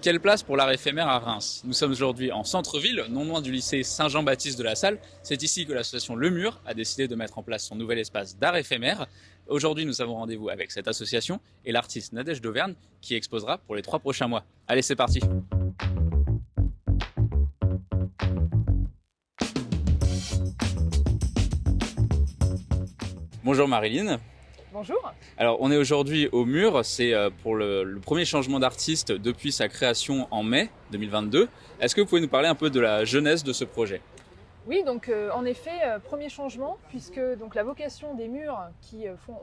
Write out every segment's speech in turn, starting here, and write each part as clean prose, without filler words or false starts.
Quelle place pour l'art éphémère à Reims? Nous sommes aujourd'hui en centre-ville, non loin du lycée Saint-Jean-Baptiste de la Salle. C'est ici que l'association Le Mur a décidé de mettre en place son nouvel espace d'art éphémère. Aujourd'hui, nous avons rendez-vous avec cette association et l'artiste Nadège d'Auvergne qui exposera pour les 3 prochains mois. Allez, c'est parti! Bonjour Marilyn. Bonjour. Alors, on est aujourd'hui au Mur, c'est pour le premier changement d'artiste depuis sa création en mai 2022. Est-ce que vous pouvez nous parler un peu de la jeunesse de ce projet? Oui, donc en effet, premier changement, puisque donc la vocation des murs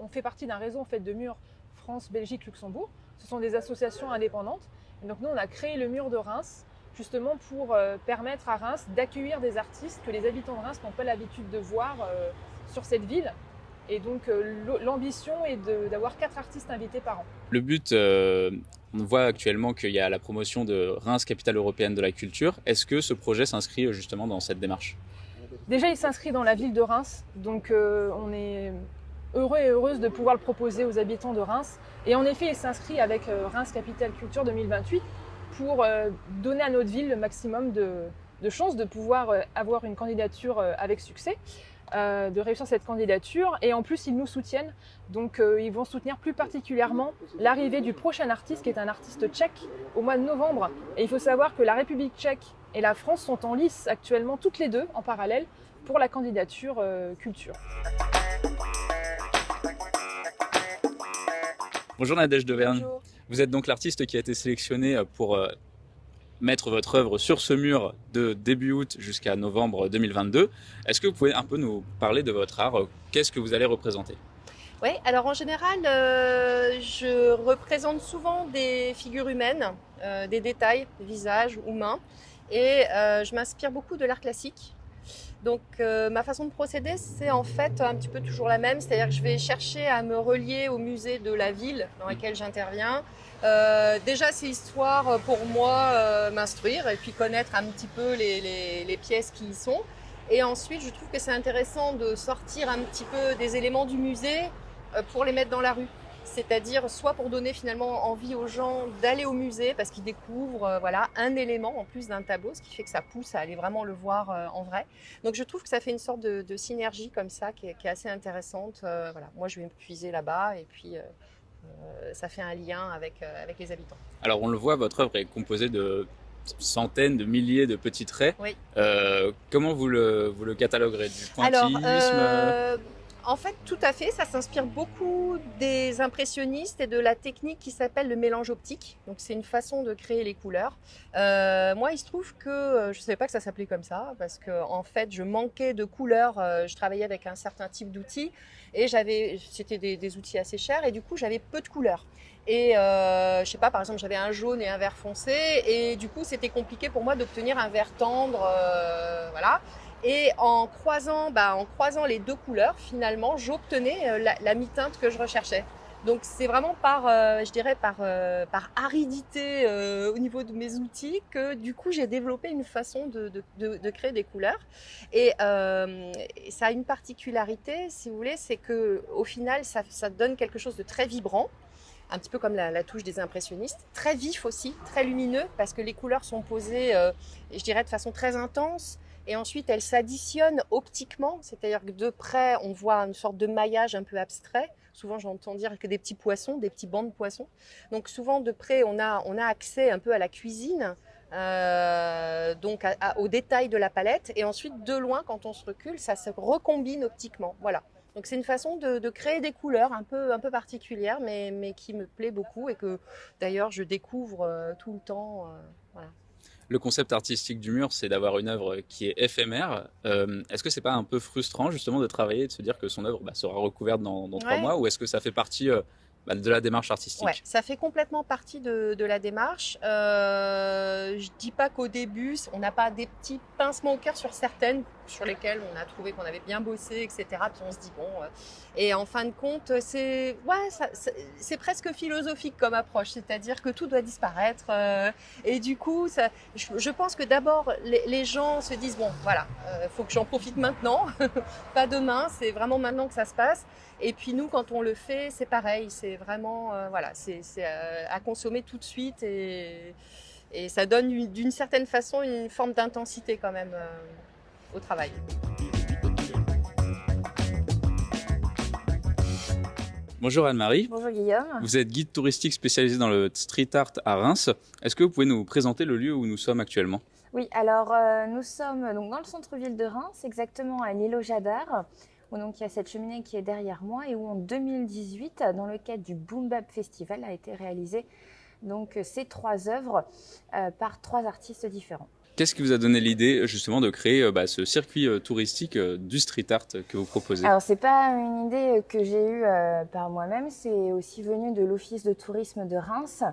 on fait partie d'un réseau en fait de murs France, Belgique, Luxembourg. Ce sont des associations indépendantes. Et donc nous, on a créé le Mur de Reims, justement pour permettre à Reims d'accueillir des artistes que les habitants de Reims n'ont pas l'habitude de voir sur cette ville. Et donc l'ambition est d'avoir 4 artistes invités par an. Le but, on voit actuellement qu'il y a la promotion de Reims, capitale européenne de la culture. Est-ce que ce projet s'inscrit justement dans cette démarche? Déjà, il s'inscrit dans la ville de Reims, donc on est heureux et heureuse de pouvoir le proposer aux habitants de Reims. Et en effet, il s'inscrit avec Reims Capitale Culture 2028 pour donner à notre ville le maximum de chances de pouvoir avoir une candidature avec succès. De réussir cette candidature, et en plus ils nous soutiennent, donc ils vont soutenir plus particulièrement l'arrivée du prochain artiste qui est un artiste tchèque au mois de novembre. Et il faut savoir que la République tchèque et la France sont en lice actuellement toutes les deux en parallèle pour la candidature culture. Bonjour Nadège d'Auvergne. Bonjour. Vous êtes donc l'artiste qui a été sélectionné pour mettre votre œuvre sur ce mur de début août jusqu'à novembre 2022. Est-ce que vous pouvez un peu nous parler de votre art? Qu'est-ce que vous allez représenter? Oui, alors en général, je représente souvent des figures humaines, des détails, des visages ou mains, et je m'inspire beaucoup de l'art classique. Donc ma façon de procéder, c'est en fait un petit peu toujours la même, c'est-à-dire que je vais chercher à me relier au musée de la ville dans laquelle j'interviens. Déjà, c'est histoire pour moi m'instruire et puis connaître un petit peu les pièces qui y sont. Et ensuite, je trouve que c'est intéressant de sortir un petit peu des éléments du musée pour les mettre dans la rue. C'est-à-dire soit pour donner finalement envie aux gens d'aller au musée parce qu'ils découvrent voilà, un élément en plus d'un tableau, ce qui fait que ça pousse à aller vraiment le voir en vrai. Donc je trouve que ça fait une sorte de synergie comme ça qui est assez intéressante. Voilà. Moi, je vais me puiser là-bas et puis ça fait un lien avec les habitants. Alors on le voit, votre œuvre est composée de centaines, de milliers de petits traits. Oui. Comment vous le cataloguerez? Du pointillisme? En fait, tout à fait, ça s'inspire beaucoup des impressionnistes et de la technique qui s'appelle le mélange optique. Donc c'est une façon de créer les couleurs. Moi, il se trouve que je ne savais pas que ça s'appelait comme ça, parce que en fait, je manquais de couleurs. Je travaillais avec un certain type d'outils et c'était des outils assez chers, et du coup, j'avais peu de couleurs. Et je sais pas, par exemple, j'avais un jaune et un vert foncé, et du coup, c'était compliqué pour moi d'obtenir un vert tendre, voilà. Et en croisant les deux couleurs, finalement, j'obtenais la mi-teinte que je recherchais. Donc c'est vraiment je dirais par aridité au niveau de mes outils que du coup j'ai développé une façon de créer des couleurs. Et ça a une particularité, si vous voulez, c'est que au final ça donne quelque chose de très vibrant. Un petit peu comme la touche des impressionnistes, très vif aussi, très lumineux, parce que les couleurs sont posées, je dirais, de façon très intense. Et ensuite, elles s'additionnent optiquement, c'est-à-dire que de près, on voit une sorte de maillage un peu abstrait. Souvent, j'entends dire que des petits poissons, des petits bancs de poissons. Donc souvent, de près, on a accès un peu à la cuisine, donc aux détails de la palette. Et ensuite, de loin, quand on se recule, ça se recombine optiquement. Voilà. Donc c'est une façon de créer des couleurs un peu particulières, mais qui me plaît beaucoup et que d'ailleurs je découvre tout le temps. Voilà. Le concept artistique du mur, c'est d'avoir une œuvre qui est éphémère. Est-ce que c'est pas un peu frustrant justement de travailler et de se dire que son œuvre sera recouverte dans 3 mois, ou est-ce que ça fait partie de la démarche artistique? Ouais, ça fait complètement partie de la démarche. Je dis pas qu'au début, on n'a pas des petits pincements au cœur sur certaines, sur lesquelles on a trouvé qu'on avait bien bossé, etc. Puis on se dit bon. Et en fin de compte, c'est presque philosophique comme approche, c'est-à-dire que tout doit disparaître. Et du coup, je pense que d'abord les gens se disent bon, voilà, faut que j'en profite maintenant, pas demain. C'est vraiment maintenant que ça se passe. Et puis nous, quand on le fait, c'est pareil. C'est vraiment, voilà, c'est à consommer tout de suite. Et ça donne d'une certaine façon une forme d'intensité quand même au travail. Bonjour Anne-Marie, Bonjour Guillaume. vous êtes guide touristique spécialisé dans le street art à Reims. Est-ce que vous pouvez nous présenter le lieu où nous sommes actuellement? Oui, alors nous sommes donc dans le centre-ville de Reims, exactement à l'île aux Jadars, où donc il y a cette cheminée qui est derrière moi et où en 2018, dans le cadre du Boom Bap Festival, a été réalisé donc ces 3 œuvres par 3 artistes différents. Qu'est-ce qui vous a donné l'idée justement de créer ce circuit touristique du street art que vous proposez? Alors c'est pas une idée que j'ai eue par moi-même, c'est aussi venu de l'Office de tourisme de Reims.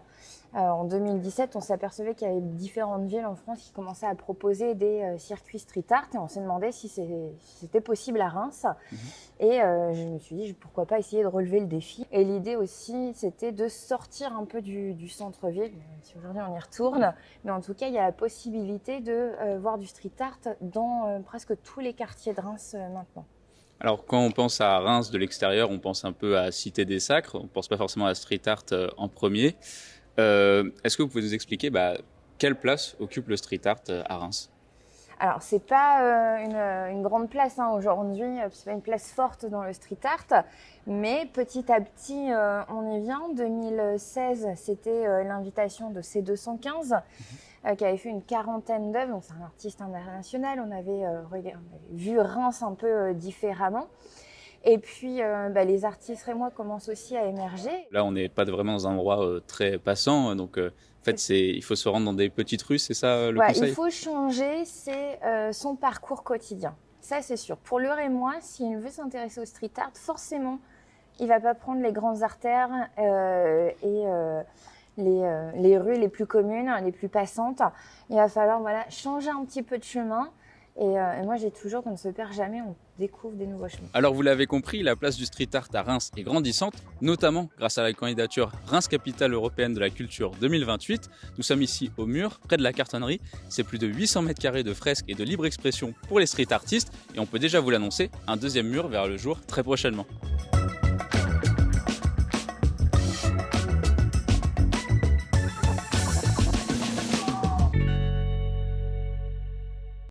En 2017, on s'apercevait qu'il y avait différentes villes en France qui commençaient à proposer des circuits street art et on s'est demandé si c'était possible à Reims. Et je me suis dit pourquoi pas essayer de relever le défi. Et l'idée aussi, c'était de sortir un peu du centre-ville, même si aujourd'hui on y retourne. Mais en tout cas, il y a la possibilité de voir du street art dans presque tous les quartiers de Reims maintenant. Alors quand on pense à Reims de l'extérieur, on pense un peu à Cité des Sacres, on ne pense pas forcément à street art en premier. Est-ce que vous pouvez nous expliquer quelle place occupe le street art à Reims? Alors, c'est pas une grande place aujourd'hui, c'est pas une place forte dans le street art, mais petit à petit, on y vient. 2016, c'était l'invitation de C215, qui avait fait une 40aine d'œuvres, donc c'est un artiste international, on avait vu Reims un peu différemment. Et puis, les artistes rémois commencent aussi à émerger. Là, on n'est pas vraiment dans un endroit très passant, donc en fait, il faut se rendre dans des petites rues, c'est ça le conseil? Il faut changer son parcours quotidien. Ça, c'est sûr. Pour le rémois, s'il veut s'intéresser au street art, forcément, il ne va pas prendre les grandes artères et les rues les plus communes, les plus passantes. Il va falloir changer un petit peu de chemin. Et moi, j'ai toujours qu'on ne se perd jamais, on découvre des nouveaux chemins. Alors vous l'avez compris, la place du street art à Reims est grandissante, notamment grâce à la candidature Reims Capitale Européenne de la Culture 2028. Nous sommes ici au Mur, près de la Cartonnerie. C'est plus de 800 mètres carrés de fresques et de libre expression pour les street artistes. Et on peut déjà vous l'annoncer, un deuxième mur vers le jour très prochainement.